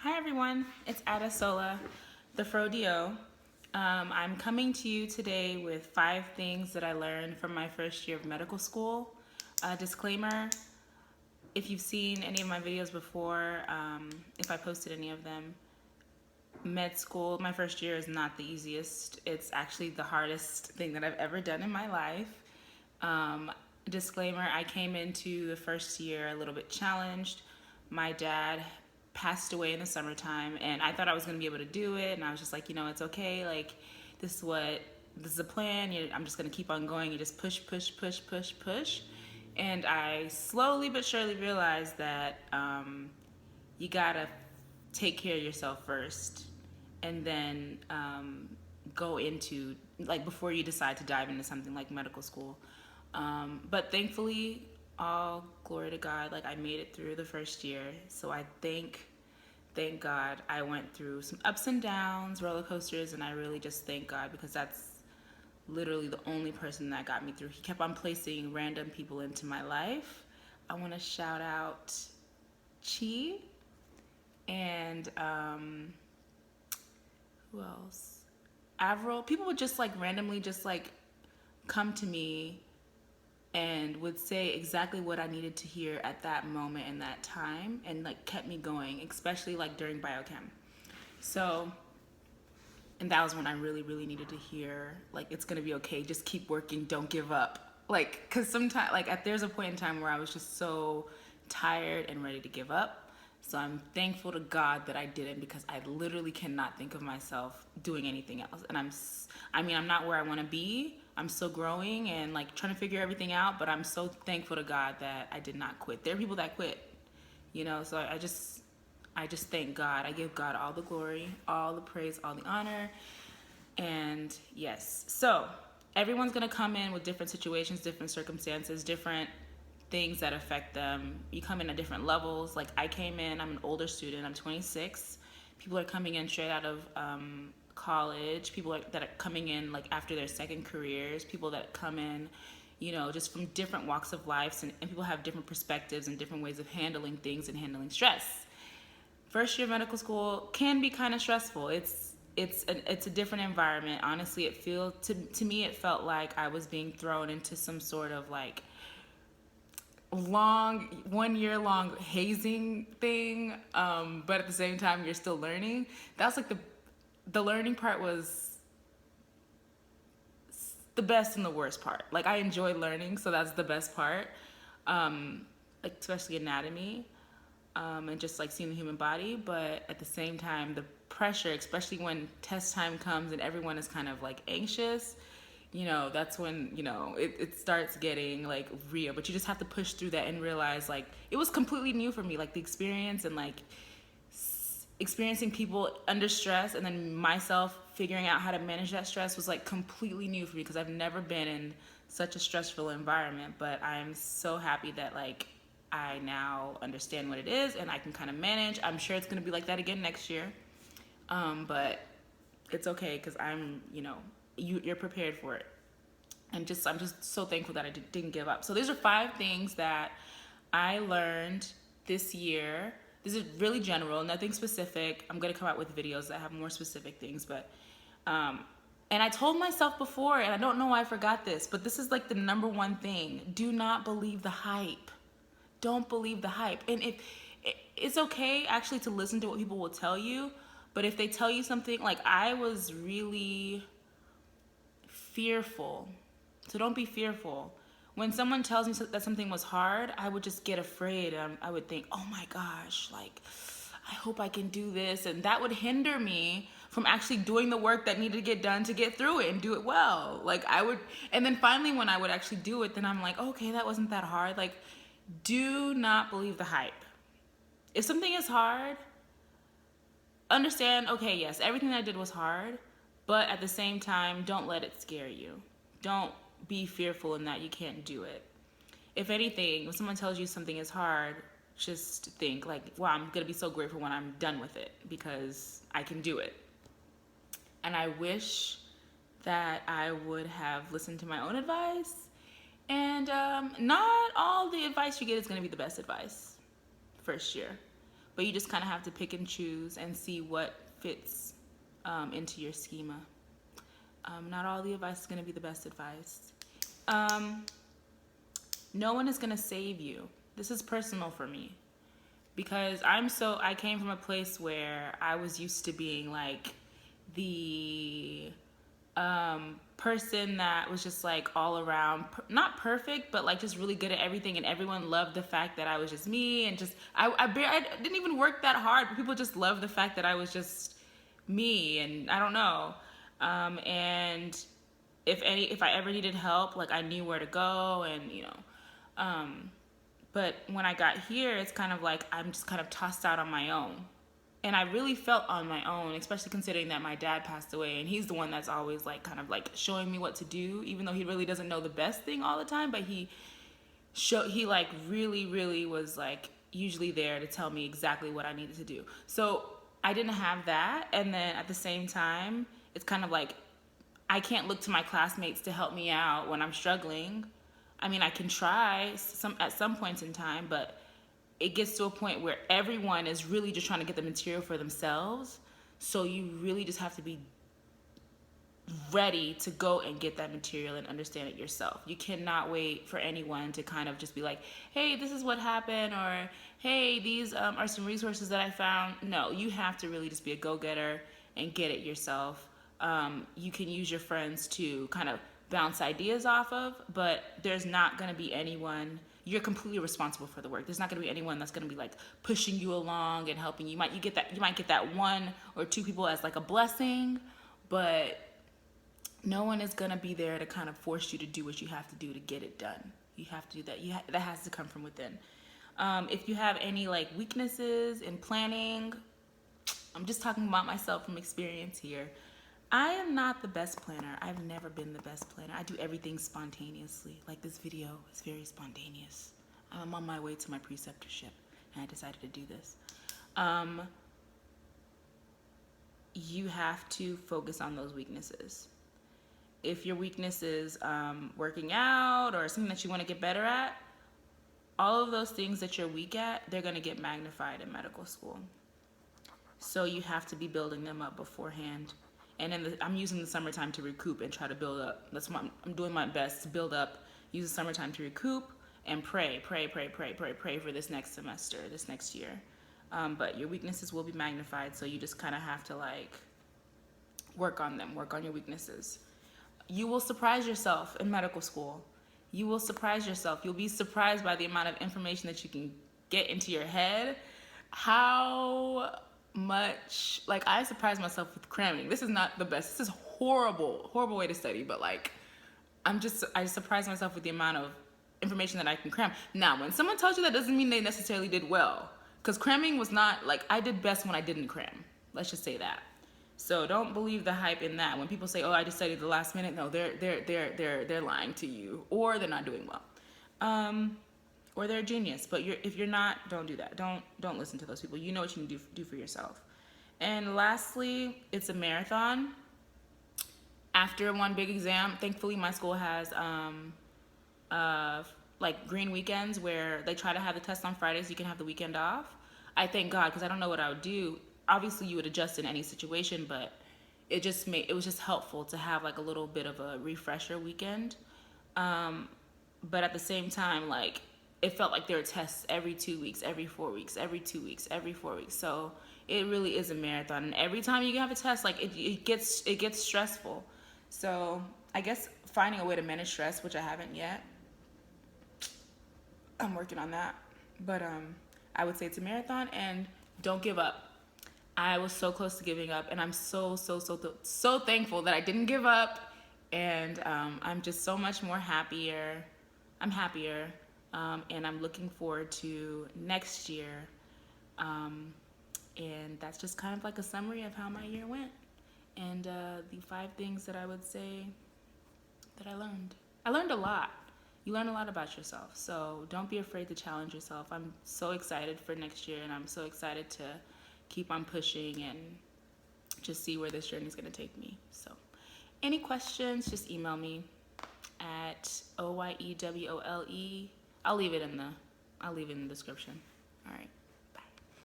Hi everyone, it's Ada Sola, the Frodio. I'm coming to you today with 5 things that I learned from my first year of medical school. Disclaimer, if you've seen any of my videos before, if I posted any of them, med school, my first year is not the easiest. It's actually the hardest thing that I've ever done in my life. Um, Disclaimer, I came into the first year a little bit challenged. My dad passed away in the summertime, and I thought I was going to be able to do it, and I was just like, it's okay, like, this is a plan. I'm just going to keep on going. You just push, push, push, push, push. And I slowly but surely realized that you gotta take care of yourself first, and then go into, like, before you decide to dive into something like medical school. But thankfully, all glory to God, like, I made it through the first year. So I thank God. I went through some ups and downs, roller coasters, and I really just thank God, because that's literally the only person that got me through. He kept on placing random people into my life. I want to shout out Chi and who else? Avril. People would just like randomly just like come to me and would say exactly what I needed to hear at that moment and that time, and like kept me going, especially like during biochem. So, and that was when I really, really needed to hear, like, it's gonna be okay, just keep working, don't give up. Like, cause sometimes, like, there's a point in time where I was just so tired and ready to give up. So I'm thankful to God that I didn't, because I literally cannot think of myself doing anything else. And I'm not where I want to be. I'm still growing and like trying to figure everything out, but I'm so thankful to God that I did not quit. There are people that quit, so I just thank God. I give God all the glory, all the praise, all the honor. And yes, so everyone's going to come in with different situations, different circumstances, different things that affect them. You come in at different levels. Like, I came in, I'm an older student, I'm 26. People are coming in straight out of college. That are coming in like after their second careers. People that come in, just from different walks of life, and people have different perspectives and different ways of handling things and handling stress. First year of medical school can be kind of stressful. It's a different environment. Honestly, to me it felt like I was being thrown into some sort of like long 1 year long hazing thing, but at the same time you're still learning. That's like the learning part was the best and the worst part. Like, I enjoy learning, so that's the best part. Like, especially anatomy, and just like seeing the human body. But at the same time, the pressure, especially when test time comes and everyone is kind of like anxious, that's when, it starts getting like real. But you just have to push through that and realize, like, it was completely new for me, like the experience, and like experiencing people under stress, and then myself figuring out how to manage that stress was like completely new for me, because I've never been in such a stressful environment. But I'm so happy that, like, I now understand what it is and I can kind of manage. I'm sure it's going to be like that again next year. But it's okay, because you're prepared for it. And I'm just so thankful that I didn't give up. So these are 5 things that I learned this year. This is really general, nothing specific. I'm going to come out with videos that have more specific things. But and I told myself before, and I don't know why I forgot this, but this is like the number one thing: do not believe the hype. Don't believe the hype. And if it's okay actually to listen to what people will tell you, but if they tell you something, like, I was really fearful. So don't be fearful. When someone tells me that something was hard, I would just get afraid. I would think, oh my gosh, like, I hope I can do this. And that would hinder me from actually doing the work that needed to get done to get through it and do it well. Like, and then finally when I would actually do it, then I'm like, okay, that wasn't that hard. Like, do not believe the hype. If something is hard, understand, okay, yes, everything I did was hard, but at the same time, don't let it scare you. Don't be fearful in that you can't do it. If anything, if someone tells you something is hard, just think like, wow, I'm gonna be so grateful when I'm done with it, because I can do it. And I wish that I would have listened to my own advice. And not all the advice you get is gonna be the best advice first year. but you just kind of have to pick and choose and see what fits into your schema. Not all the advice is going to be the best advice. No one is going to save you. This is personal for me because I came from a place where I was used to being like the person that was just like all around, not perfect, but like just really good at everything, and everyone loved the fact that I was just me, and just I didn't even work that hard, but people just loved the fact that I was just me, and I don't know. And if I ever needed help, like I knew where to go, and but when I got here, it's kind of like I'm just kind of tossed out on my own. And I really felt on my own, especially considering that my dad passed away, and he's the one that's always like kind of like showing me what to do, even though he really doesn't know the best thing all the time, but he like really was like usually there to tell me exactly what I needed to do. So I didn't have that, and then at the same time, it's kind of like I can't look to my classmates to help me out when I'm struggling. I mean, I can try at some points in time, but it gets to a point where everyone is really just trying to get the material for themselves. So you really just have to be ready to go and get that material and understand it yourself. You cannot wait for anyone to kind of just be like, hey, this is what happened, or hey, these are some resources that I found. No, you have to really just be a go-getter and get it yourself. You can use your friends to kind of bounce ideas off of, but there's not going to be anyone. You're completely responsible for the work. There's not going to be anyone that's going to be like pushing you along and helping you. You might get that one or two people as like a blessing, but no one is going to be there to kind of force you to do what you have to do to get it done. You have to do that. That has to come from within. If you have any like weaknesses in planning, I'm just talking about myself from experience here. I am not the best planner. I've never been the best planner. I do everything spontaneously. Like this video is very spontaneous. I'm on my way to my preceptorship, and I decided to do this. You have to focus on those weaknesses. If your weakness is working out or something that you want to get better at, all of those things that you're weak at, they're going to get magnified in medical school. So you have to be building them up beforehand. And I'm using the summertime to recoup and try to build up. That's what I'm doing my best to build up. Use the summertime to recoup and pray for this next semester, this next year. But your weaknesses will be magnified, so you just kind of have to like work on them, work on your weaknesses. You will surprise yourself in medical school. You will surprise yourself. You'll be surprised by the amount of information that you can get into your head. How much, like, I surprised myself with cramming. This is not the best. This is horrible way to study, but like I surprised myself with the amount of information that I can cram. Now, when someone tells you that, doesn't mean they necessarily did well, because cramming was not like, I did best when I didn't cram. Let's just say that. So don't believe the hype in that. When people say, "Oh, I just studied the last minute," no, they're lying to you, or they're not doing well. Or they're a genius. But if you're not, don't do that. Don't listen to those people. You know what you can do for yourself. And lastly, it's a marathon. After one big exam, thankfully my school has like green weekends where they try to have the test on Fridays. So you can have the weekend off. I thank God, because I don't know what I would do. Obviously, you would adjust in any situation, but it was just helpful to have like a little bit of a refresher weekend. But at the same time, like, it felt like there were tests every 2 weeks, every 4 weeks, every 2 weeks, every 4 weeks. So it really is a marathon, and every time you have a test, like it gets stressful. So I guess finding a way to manage stress, which I haven't yet. I'm working on that, but I would say it's a marathon, and don't give up. I was so close to giving up, and I'm so thankful that I didn't give up, and I'm just so much more happier. I'm happier, and I'm looking forward to next year, and that's just kind of like a summary of how my year went, and the 5 things that I would say that I learned. I learned a lot. You learn a lot about yourself, so don't be afraid to challenge yourself. I'm so excited for next year, and I'm so excited to keep on pushing and just see where this journey is going to take me. So any questions, just email me at OYEWOLE. I'll leave it in the description. All right.